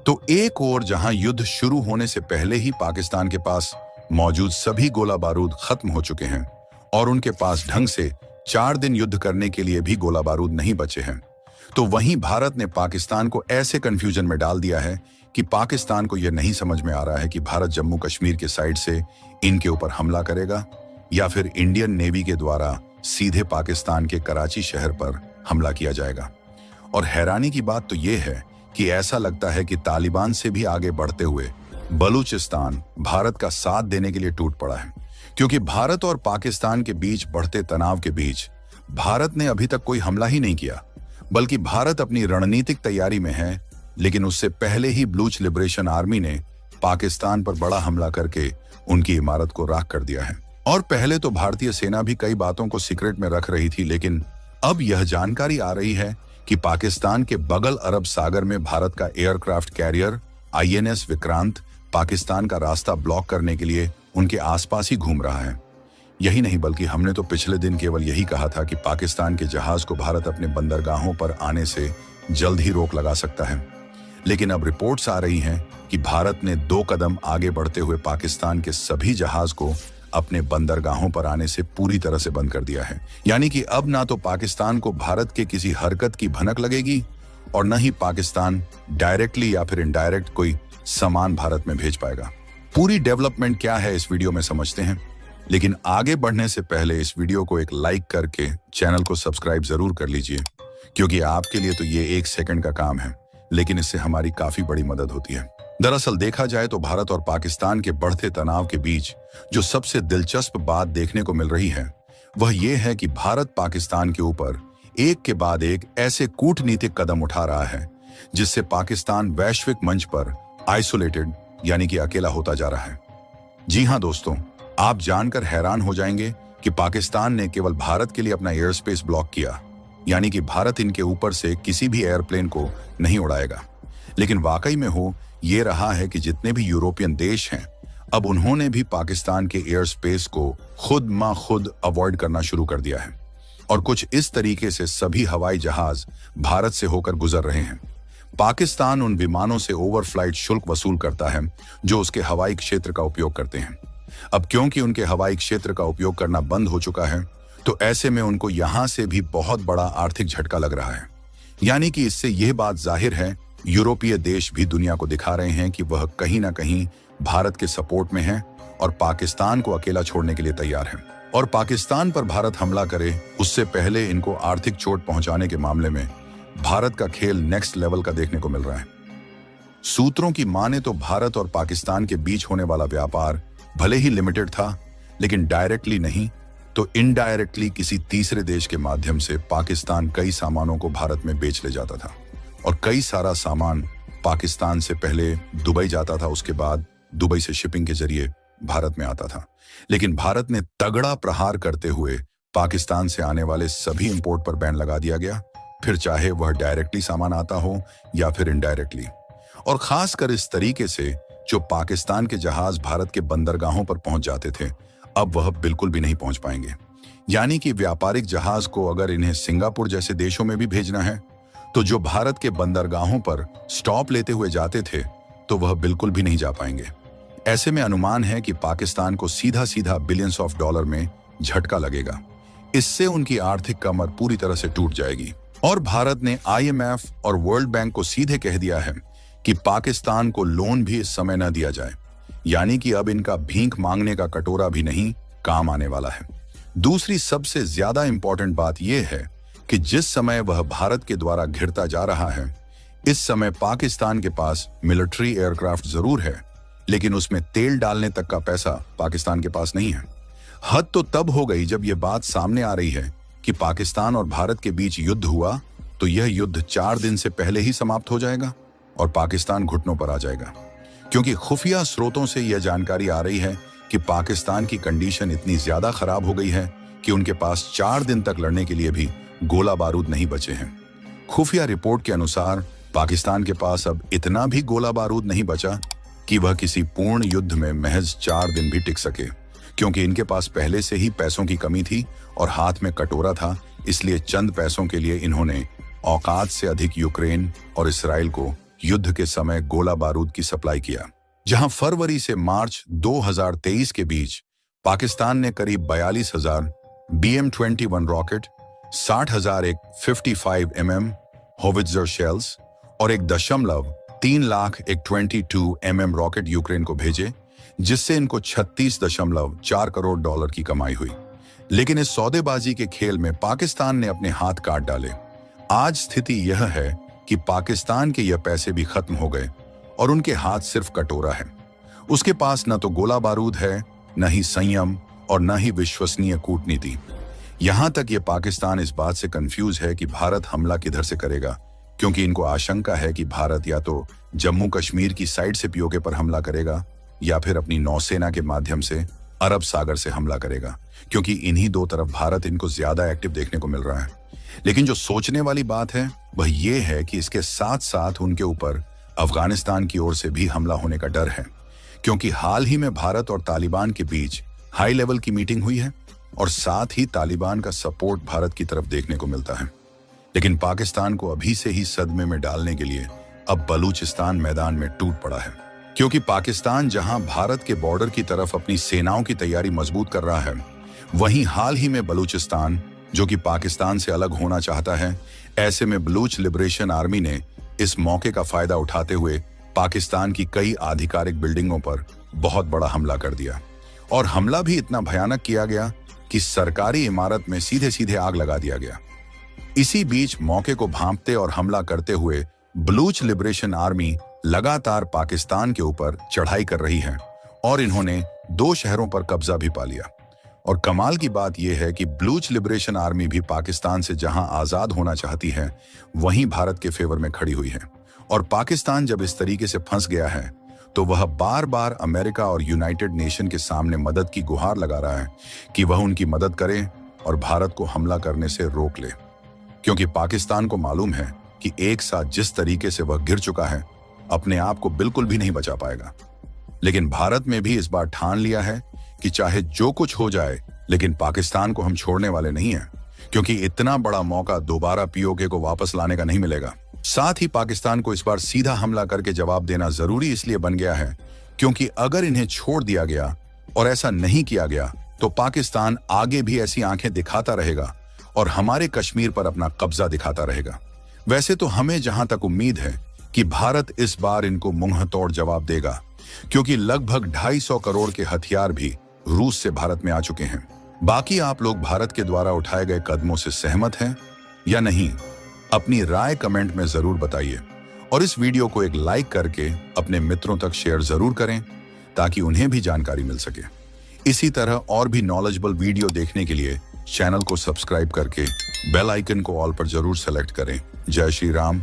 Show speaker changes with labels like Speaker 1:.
Speaker 1: तो एक ओर जहां युद्ध शुरू होने से पहले ही पाकिस्तान के पास मौजूद सभी गोला बारूद खत्म हो चुके हैं और उनके पास ढंग से 4 दिन युद्ध करने के लिए भी गोला बारूद नहीं बचे हैं, तो वहीं भारत ने पाकिस्तान को ऐसे कंफ्यूजन में डाल दिया है कि पाकिस्तान को यह नहीं समझ में आ रहा है कि भारत जम्मू कश्मीर के साइड से इनके ऊपर हमला करेगा या फिर इंडियन नेवी के द्वारा सीधे पाकिस्तान के कराची शहर पर हमला किया जाएगा। और हैरानी की बात तो यह है कि ऐसा लगता है कि तालिबान से भी आगे बढ़ते हुए बलूचिस्तान भारत का साथ देने के लिए टूट पड़ा है, क्योंकि भारत और पाकिस्तान के बीच बढ़ते तनाव के बीच भारत ने अभी तक कोई हमला ही नहीं किया, बल्कि भारत अपनी रणनीतिक तैयारी में है। लेकिन उससे पहले ही बलूच लिबरेशन आर्मी ने पाकिस्तान पर बड़ा हमला करके उनकी इमारत को राख कर दिया है। और पहले तो भारतीय सेना भी कई बातों को सीक्रेट में रख रही थी, लेकिन अब यह जानकारी आ रही है कि पाकिस्तान के बगल अरब सागर में भारत का aircraft carrier INS Vikrant Pakistan का रास्ता ब्लॉक करने के लिए उनके आसपास ही घूम रहा है। यही नहीं, बल्कि हमने तो पिछले दिन केवल यही कहा था कि पाकिस्तान के जहाज को भारत अपने बंदरगाहों पर आने से जल्द ही रोक लगा सकता है। लेकिन अब रिपोर्ट्स आ रही हैं कि भारत ने 2 कदम आगे बढ़ते हुए पाकिस्तान के सभी जहाज को अपने बंदरगाहों पर आने से पूरी तरह से बंद कर दिया है। यानी कि अब ना तो पाकिस्तान को भारत के किसी हरकत की भनक लगेगी और न ही पाकिस्तान डायरेक्टली या फिर इनडायरेक्ट कोई सामान भारत में भेज पाएगा। पूरी डेवलपमेंट क्या है इस वीडियो में समझते हैं, लेकिन आगे बढ़ने से पहले इस वीडियो को एक लाइक करके चैनल को सब्सक्राइब जरूर कर लीजिए, क्योंकि आपके लिए तो ये 1 सेकंड का काम है, लेकिन इससे हमारी काफी बड़ी मदद होती है। दरअसल देखा जाए तो भारत और पाकिस्तान के बढ़ते तनाव के बीच जो सबसे दिलचस्प बात देखने को मिल रही है वह यह है कि भारत पाकिस्तान के ऊपर एक के बाद एक ऐसे कूटनीतिक कदम उठा रहा है जिससे पाकिस्तान वैश्विक मंच पर आइसोलेटेड यानी कि अकेला होता जा रहा है। जी हां दोस्तों, आप जानकर हैरान हो जाएंगे कि पाकिस्तान ने केवल भारत के लिए अपना एयर स्पेस ब्लॉक किया, यानी कि भारत इनके ऊपर से किसी भी एयरप्लेन को नहीं उड़ाएगा। लेकिन वाकई में हो ये रहा है कि जितने भी यूरोपियन देश हैं अब उन्होंने भी पाकिस्तान के एयर स्पेस को खुद अवॉइड करना शुरू कर दिया है और कुछ इस तरीके से सभी हवाई जहाज भारत से होकर गुजर रहे हैं। पाकिस्तान उन विमानों से ओवरफ्लाइट शुल्क वसूल करता है जो उसके हवाई क्षेत्र का उपयोग करते हैं। अब क्योंकि उनके हवाई क्षेत्र का उपयोग करना बंद हो चुका है, तो ऐसे में उनको यहां से भी बहुत बड़ा आर्थिक झटका लग रहा है। यानी कि इससे यह बात जाहिर है, यूरोपीय देश भी दुनिया को दिखा रहे हैं कि वह कहीं ना कहीं भारत के सपोर्ट में है और पाकिस्तान को अकेला छोड़ने के लिए तैयार है। और पाकिस्तान पर भारत हमला करे उससे पहले इनको आर्थिक चोट पहुंचाने के मामले में भारत का खेल नेक्स्ट लेवल का देखने को मिल रहा है। सूत्रों की माने तो भारत और पाकिस्तान के बीच होने वाला व्यापार भले ही लिमिटेड था, लेकिन डायरेक्टली नहीं तो इनडायरेक्टली किसी तीसरे देश के माध्यम से पाकिस्तान कई सामानों को भारत में बेच ले जाता था और कई सारा सामान पाकिस्तान से पहले दुबई जाता था, उसके बाद दुबई से शिपिंग के जरिए भारत में आता था। लेकिन भारत ने तगड़ा प्रहार करते हुए पाकिस्तान से आने वाले सभी इंपोर्ट पर बैन लगा दिया गया, फिर चाहे वह डायरेक्टली सामान आता हो या फिर इनडायरेक्टली। और खासकर इस तरीके से जो पाकिस्तान के जहाज भारत के बंदरगाहों पर पहुंच जाते थे, अब वह बिल्कुल भी नहीं पहुंच पाएंगे। यानी कि व्यापारिक जहाज को अगर इन्हें सिंगापुर जैसे देशों में भी भेजना है, तो जो भारत के बंदरगाहों पर स्टॉप लेते हुए जाते थे, तो वह बिल्कुल भी नहीं जा पाएंगे। ऐसे में अनुमान है कि पाकिस्तान को सीधा सीधा बिलियंस ऑफ डॉलर में झटका लगेगा। इससे उनकी आर्थिक कमर पूरी तरह से टूट जाएगी। और भारत ने IMF और वर्ल्ड बैंक को सीधे कह दिया है कि पाकिस्तान को लोन भी इस समय न दिया जाए, यानी कि अब इनका भीख मांगने का कटोरा भी नहीं काम आने वाला है। दूसरी सबसे ज्यादा इंपॉर्टेंट बात यह है कि जिस समय वह भारत के द्वारा घिरता जा रहा है, इस समय पाकिस्तान के पास मिलिट्री एयरक्राफ्ट जरूर है, लेकिन उसमें तेल डालने तक का पैसा पाकिस्तान के पास नहीं है। हद तो तब हो गई जब यह बात सामने आ रही है कि पाकिस्तान और भारत के बीच युद्ध हुआ तो यह युद्ध 4 दिन से पहले ही समाप्त हो जाएगा और पाकिस्तान घुटनों पर आ जाएगा, क्योंकि खुफिया स्रोतों से यह जानकारी आ रही है कि पाकिस्तान की कंडीशन इतनी ज्यादा खराब हो गई है कि उनके पास 4 दिन तक लड़ने के लिए भी गोला बारूद नहीं बचे हैं। खुफिया रिपोर्ट के अनुसार पाकिस्तान के पास अब इतना भी गोला बारूद नहीं बचा कि वह किसी पूर्ण युद्ध में महज 4 दिन भी टिक सके, क्योंकि इनके पास पहले से ही पैसों की कमी थी और हाथ में कटोरा था। इसलिए चंद पैसों के लिए इन्होंने औकात से अधिक यूक्रेन और इसराइल को युद्ध के समय गोला बारूद की सप्लाई किया। जहां फरवरी से मार्च 2023 के बीच पाकिस्तान ने करीब 42,000 BM-21 रॉकेट, 60,000 एक 55 mm होवित्जर शेल्स और 1.3 लाख एक 22 mm रॉकेट यूक्रेन को भेजे, जिससे इनको $36.4 करोड़ की कमाई हुई। लेकिन इस सौदेबाजी के खेल में पाकिस्तान ने अपने हाथ काट डाले। आज स्थिति यह है कि पाकिस्तान के यह पैसे भी खत्म हो गए और उनके हाथ सिर्फ कटोरा है। उसके पास न तो गोला बारूद है, न ही संयम और न ही विश्वसनीय कूटनीति। यहां तक ये पाकिस्तान इस बात से कंफ्यूज है कि भारत हमला किधर से करेगा, क्योंकि इनको आशंका है कि भारत या तो जम्मू कश्मीर की साइड से पीओके पर हमला करेगा या फिर अपनी नौसेना के माध्यम से अरब सागर से हमला करेगा, क्योंकि इन्हीं दो तरफ भारत इनको ज्यादा एक्टिव देखने को मिल रहा है। लेकिन जो सोचने वाली बात है वह यह है कि इसके साथ साथ उनके ऊपर अफगानिस्तान की ओर से भी हमला होने का डर है, क्योंकि हाल ही में भारत और तालिबान के बीच हाई लेवल की मीटिंग हुई है और साथ ही तालिबान का सपोर्ट भारत की तरफ देखने को मिलता है। लेकिन पाकिस्तान को अभी से ही सदमे में डालने के लिए अब बलूचिस्तान मैदान में टूट पड़ा है, क्योंकि पाकिस्तान जहां भारत के बॉर्डर की तरफ अपनी सेनाओं की तैयारी मजबूत कर रहा है, वहीं हाल ही में बलूचिस्तान, जो कि पाकिस्तान से अलग होना चाहता है, ऐसे में बलूच लिबरेशन आर्मी ने इस मौके का फायदा उठाते हुए पाकिस्तान की कई आधिकारिक बिल्डिंगों पर बहुत बड़ा हमला कर दिया। और हमला भी इतना भयानक किया गया कि सरकारी इमारत में सीधे सीधे आग लगा दिया गया। इसी बीच मौके को भांपते और हमला करते हुए बलूच लिबरेशन आर्मी लगातार पाकिस्तान के ऊपर चढ़ाई कर रही है और इन्होंने 2 शहरों पर कब्जा भी पा लिया। और कमाल की बात यह है कि बलूच लिबरेशन आर्मी भी पाकिस्तान से जहां आजाद होना चाहती है, वहीं भारत के फेवर में खड़ी हुई है। और पाकिस्तान जब इस तरीके से फंस गया है तो वह बार बार अमेरिका और यूनाइटेड नेशन के सामने मदद की गुहार लगा रहा है कि वह उनकी मदद करे और भारत को हमला करने से रोक ले, क्योंकि पाकिस्तान को मालूम है कि एक साथ जिस तरीके से वह गिर चुका है, अपने आप को बिल्कुल भी नहीं बचा पाएगा। लेकिन भारत में भी इस बार ठान लिया है कि चाहे जो कुछ हो जाए, लेकिन पाकिस्तान को हम छोड़ने वाले नहीं हैं, क्योंकि इतना बड़ा मौका दोबारा पीओके को वापस लाने का नहीं मिलेगा। साथ ही पाकिस्तान को इस बार सीधा हमला करके जवाब देना जरूरी इसलिए बन गया है क्योंकि अगर इन्हें छोड़ दिया गया और ऐसा नहीं किया गया तो पाकिस्तान आगे भी ऐसी आंखें दिखाता रहेगा और हमारे कश्मीर पर अपना कब्जा दिखाता रहेगा। वैसे तो हमें जहां तक उम्मीद है कि भारत इस बार इनको मुंह तोड़ जवाब देगा, क्योंकि लगभग 250 करोड़ के हथियार भी रूस से भारत में आ चुके हैं। बाकी आप लोग भारत के द्वारा उठाए गए कदमों से सहमत हैं या नहीं? अपनी राय कमेंट में जरूर बताइए और इस वीडियो को एक लाइक करके अपने मित्रों तक शेयर जरूर करें ताकि उन्हें भी जानकारी मिल सके। इसी तरह और भी नॉलेजेबल वीडियो देखने के लिए चैनल को सब्सक्राइब करके बेल आइकन को ऑल पर जरूर सेलेक्ट करें। जय श्री राम।